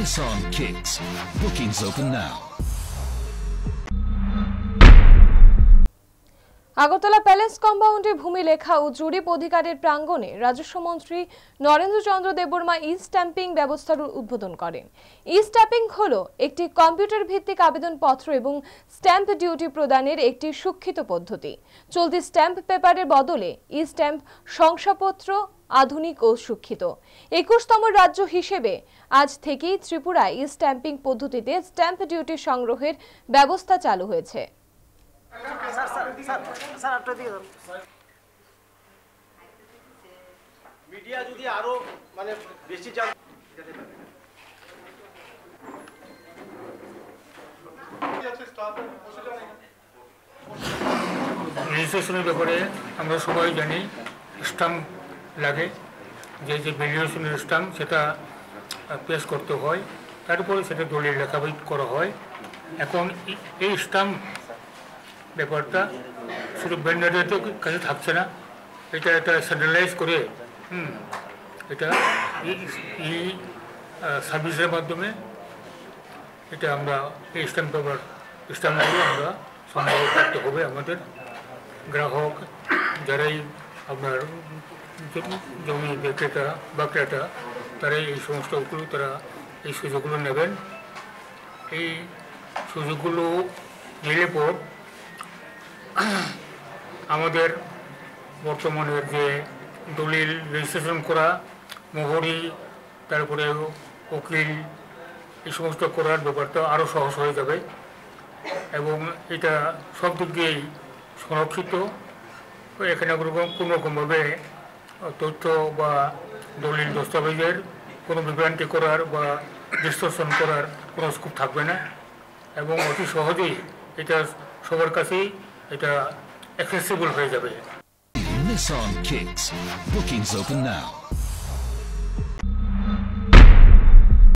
Nissan Kicks. Bookings open now. Agartala palace কম্পাউন্ডে ভূমি লেখা ও জরিপ অধিকারের প্রাঙ্গণে রাজস্ব মন্ত্রী নরেন্দ্র চন্দ্র দেববর্মা ই-স্ট্যাম্পিং ব্যবস্থার উদ্বোধন করেন। ই-স্ট্যাম্পিং হলো একটি কম্পিউটার ভিত্তিক আবেদনপত্র এবং স্ট্যাম্প ডিউটি প্রদানের একটি সুরক্ষিত পদ্ধতি। চলতি স্ট্যাম্প পেপারের বদলে ই-স্ট্যাম্প শংসাপত্র আধুনিক ও সুরক্ষিত। 21তম রাজ্য হিসেবে আজ থেকেই ত্রিপুরায় ই-স্ট্যাম্পিং পদ্ধতিতে স্ট্যাম্প ডিউটি সংগ্রহের ব্যবস্থা চালু হয়েছে। মিডিয়া যদি আরো মানে বেশি জান রেজিস্ট্রেশনের ব্যাপারে আমরা সবাই জানি স্ট্যাম্প লাগে, যে ভ্যালিডেশনের স্ট্যাম্প সেটা পেশ করতে হয়, তারপরে সেটা দলিল লেখাবই করা হয়। এখন এই স্ট্যাম্প ব্যাপারটা শুধু ভেন্ডারদের কাছে থাকছে না, এটা সেন্ট্রালাইজ করে এটা ই সার্ভিসের মাধ্যমে এটা আমরা এই স্ট্যাম্প লাগিয়ে আমরা সংগ্রহ করতে হবে। আমাদের গ্রাহক যারাই আপনার জমি বিক্রেতা বা ক্রেতা তারাই এই সমস্ত তারা এই সুযোগগুলো নেবেন। এই সুযোগগুলো নিলে পর আমাদের বর্তমানের যে দলিল রেজিস্ট্রেশন করা, মোহরি, তারপরে উকিল, এই সমস্ত করার ব্যাপারটা আরও সহজ হয়ে যাবে এবং এটা সব দিক দিয়েই সংরক্ষিত। এখানে কোনো রকমভাবে তথ্য বা দলিল দস্তাবেজের কোনো বিভ্রান্তি করার বা ডিস্টরশন করার কোনো স্কোপ থাকবে না এবং অতি সহজেই এটা সবার কাছেই এটা অ্যাক্সেসিবল হয়ে যাবে। Nissan Kicks. Bookings open now.